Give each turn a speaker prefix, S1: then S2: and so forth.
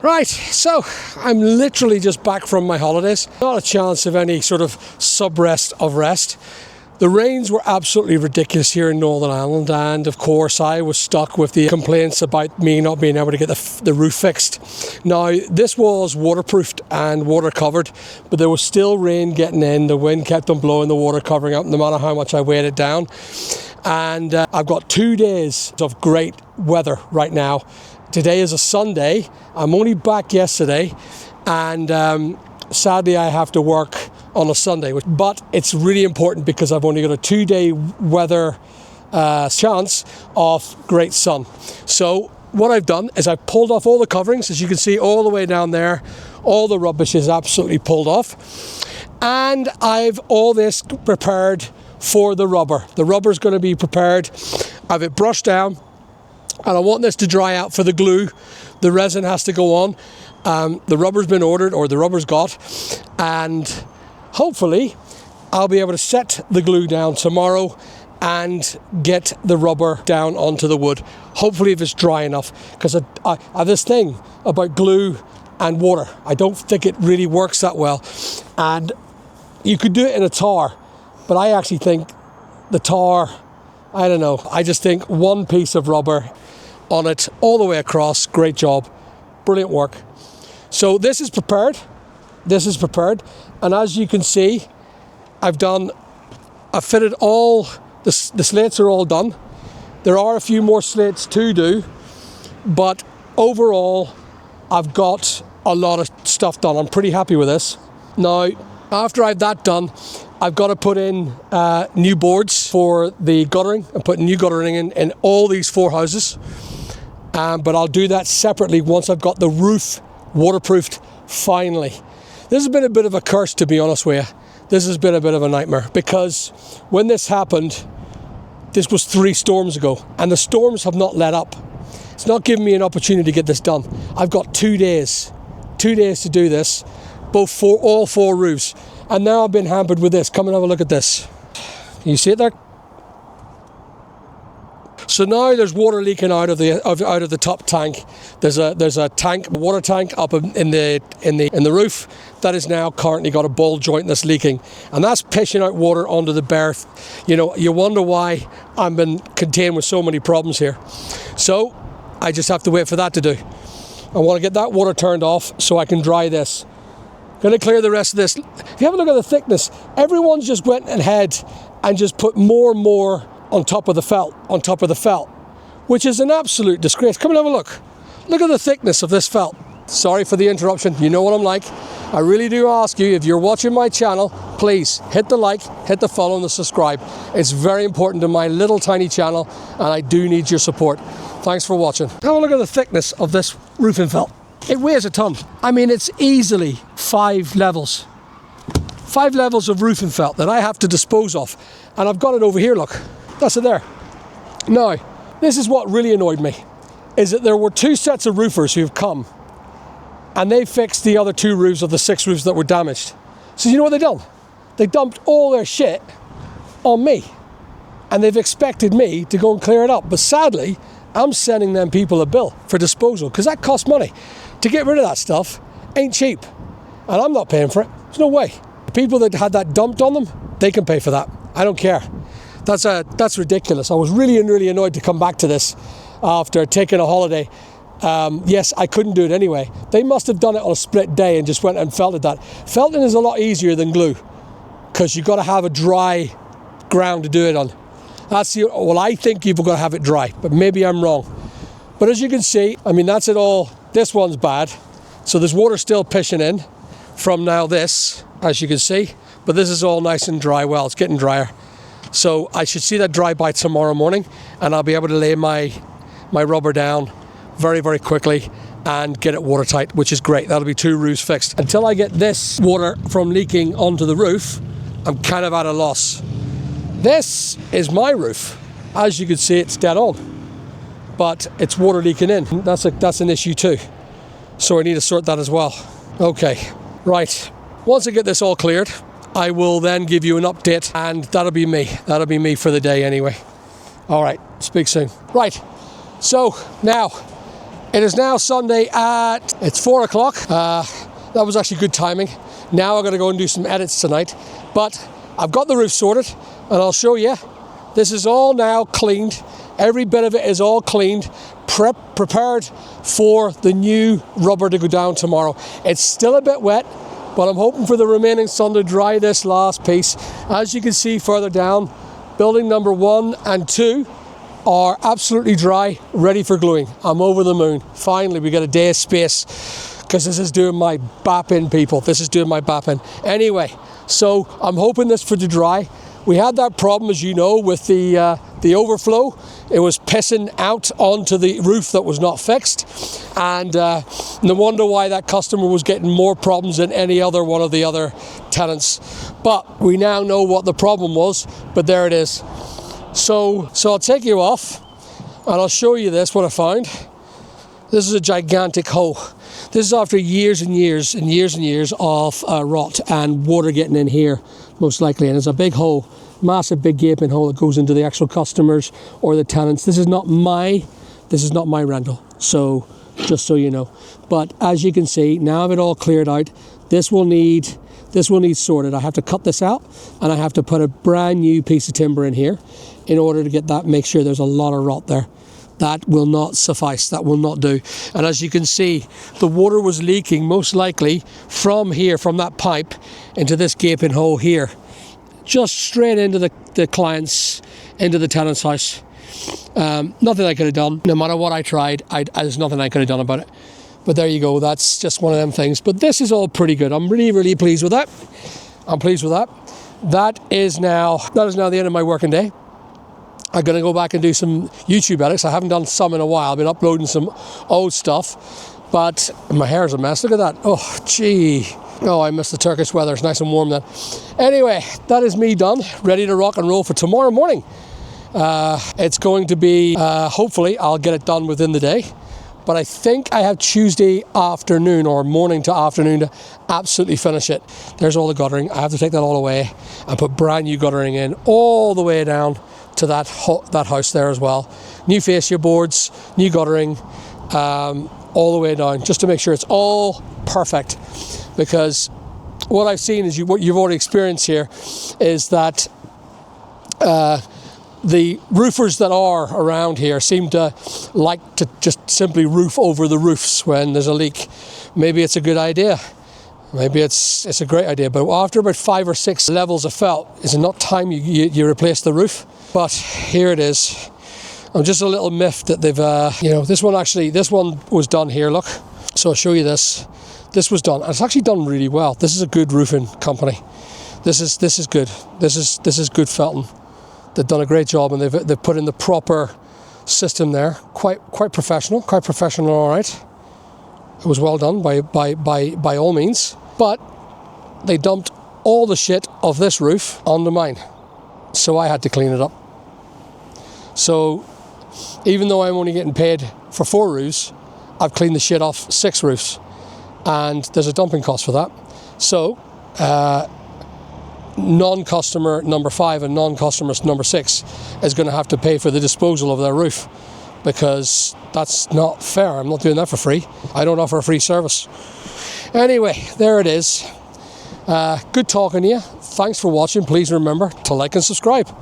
S1: Right, so I'm literally just back from my holidays. Not a chance of any sort of sub-rest of rest. The rains were absolutely ridiculous here in Northern Ireland, and of course I was stuck with the complaints about me not being able to get the roof fixed. Now, this was waterproofed and water covered, but there was still rain getting in. The wind kept on blowing the water covering up no matter how much I weighed it down. And I've got 2 days of great weather right now. Today is a Sunday. I'm only back yesterday, and sadly I have to work on a Sunday, but it's really important because I've only got a 2-day weather chance of great sun. So what I've done is I've pulled off all the coverings, as you can see all the way down there. All the rubbish is absolutely pulled off, and I've all this prepared for the rubber. The rubber is going to be prepared. I have it brushed down, and I want this to dry out for the glue. The resin has to go on. The rubber's been ordered, or the rubber's got, and hopefully I'll be able to set the glue down tomorrow and get the rubber down onto the wood. Hopefully if it's dry enough, because I have this thing about glue and water. I don't think it really works that well, and you could do it in a tar, but I actually think the tar, I don't know, I just think one piece of rubber on it all the way across. Great job, brilliant work. So this is prepared, and as you can see, I've fitted all the slates are all done. There are a few more slates to do, but overall I've got a lot of stuff done. I'm pretty happy with this. Now, after I've that done, I've got to put in new boards for the guttering. I'm putting new guttering in all these 4 houses, but I'll do that separately once I've got the roof waterproofed finally. This has been a bit of a curse, to be honest with you. This has been a bit of a nightmare, because when this happened, this was 3 storms ago, and the storms have not let up. It's not giving me an opportunity to get this done. I've got 2 days to do this, for all 4 roofs, and now I've been hampered with this. Come and have a look at this. Can you see it there? So now there's water leaking out of the top tank. There's a water tank up in the roof that is now currently got a ball joint that's leaking, and that's pissing out water onto the berth. You know, you wonder why I've been contained with so many problems here. So I just have to wait for that to do. I want to get that water turned off so I can dry this. Going to clear the rest of this. If you have a look at the thickness, everyone's just went ahead and just put more and more on top of the felt, which is an absolute disgrace. Come and have a look. Look at the thickness of this felt. Sorry for the interruption. You know what I'm like. I really do ask you, if you're watching my channel, please hit the like, hit the follow and the subscribe. It's very important to my little tiny channel, and I do need your support. Thanks for watching. Have a look at the thickness of this roofing felt. It weighs a ton. I mean, it's easily 5 levels. 5 levels of roofing felt that I have to dispose of. And I've got it over here, look. That's it there. Now, this is what really annoyed me, is that there were 2 sets of roofers who've come, and they fixed the other 2 roofs of the 6 roofs that were damaged. So you know what they done? They dumped all their shit on me, and they've expected me to go and clear it up. But sadly, I'm sending them people a bill for disposal, because that costs money. To get rid of that stuff ain't cheap, and I'm not paying for it. There's no way. The people that had that dumped on them, they can pay for that. I don't care. That's ridiculous. I was really annoyed to come back to this after taking a holiday. Yes, I couldn't do it anyway. They must have done it on a split day and just went and felted that. Felting is a lot easier than glue, because you've got to have a dry ground to do it on. Well, I think you've got to have it dry, but maybe I'm wrong. But as you can see, I mean, that's it all. This one's bad. So there's water still pissing in from now this, as you can see. But this is all nice and dry. Well, it's getting drier. So I should see that dry by tomorrow morning, and I'll be able to lay my rubber down very, very quickly and get it watertight, which is great. That'll be 2 roofs fixed. Until I get this water from leaking onto the roof, I'm kind of at a loss. This is my roof. As you can see, it's dead on, but it's water leaking in. That's an issue too. So I need to sort that as well. Okay, right. Once I get this all cleared, I will then give you an update, and that'll be me. That'll be me for the day anyway. All right, speak soon. Right, so now It is now Sunday it's 4 o'clock. That was actually good timing. Now I'm going to go and do some edits tonight. But I've got the roof sorted, and I'll show you. This is all now cleaned. Every bit of it is all cleaned, prepared for the new rubber to go down tomorrow. It's still a bit wet, but I'm hoping for the remaining sun to dry this last piece. As you can see further down, building number 1 and 2 are absolutely dry, ready for gluing. I'm over the moon. Finally, we get a day of space, because this is doing my bap in, people. This is doing my bap in. Anyway, so I'm hoping this for to dry. We had that problem, as you know, with the overflow. It was pissing out onto the roof that was not fixed, and no wonder why that customer was getting more problems than any other one of the other tenants. But we now know what the problem was, but there it is. So I'll take you off, and I'll show you this, what I found. This is a gigantic hole. This is after years and years and years and years of rot and water getting in here, most likely. And it's a big hole, massive big gaping hole that goes into the actual customers or the tenants. This is not my rental, so just so you know. But as you can see, now I've it all cleared out. This will need sorted. I have to cut this out, and I have to put a brand new piece of timber in here in order to get that, make sure there's a lot of rot there. That will not suffice, that will not do. And as you can see, the water was leaking most likely from here, from that pipe, into this gaping hole here, just straight into the client's, into the tenant's house. Nothing I could have done. No matter what I tried, there's nothing I could have done about it. But there you go, that's just one of them things. But this is all pretty good. I'm really, really pleased with that. I'm pleased with that. That is now the end of my working day. I'm going to go back and do some YouTube edits. I haven't done some in a while. I've been uploading some old stuff, but my hair's a mess. Look at that. Oh, gee. Oh, I miss the Turkish weather. It's nice and warm then. Anyway, that is me done, ready to rock and roll for tomorrow morning. It's going to be, hopefully, I'll get it done within the day. But I think I have Tuesday afternoon or morning to afternoon to absolutely finish it. There's all the guttering. I have to take that all away and put brand new guttering in all the way down to that house there as well. New fascia boards, new guttering, all the way down, just to make sure it's all perfect. Because what I've seen is what you've already experienced here is that the roofers that are around here seem to like to just simply roof over the roofs when there's a leak. Maybe it's a good idea. Maybe it's a great idea, but after about 5 or 6 levels of felt, is it not time you replace the roof? But here it is. I'm just a little miffed that they've, this one was done here, look. So I'll show you this. This was done, and it's actually done really well. This is a good roofing company. This is good. This is good felting. They've done a great job, and they've put in the proper system there. Quite professional, all right. It was well done by all means, but they dumped all the shit of this roof onto mine, so I had to clean it up. So even though I'm only getting paid for 4 roofs, I've cleaned the shit off 6 roofs, and there's a dumping cost for that. So non-customer number 5 and non-customer number 6 is going to have to pay for the disposal of their roof, because that's not fair. I'm not doing that for free. I don't offer a free service. Anyway, there it is. Good talking to you. Thanks for watching. Please remember to like and subscribe.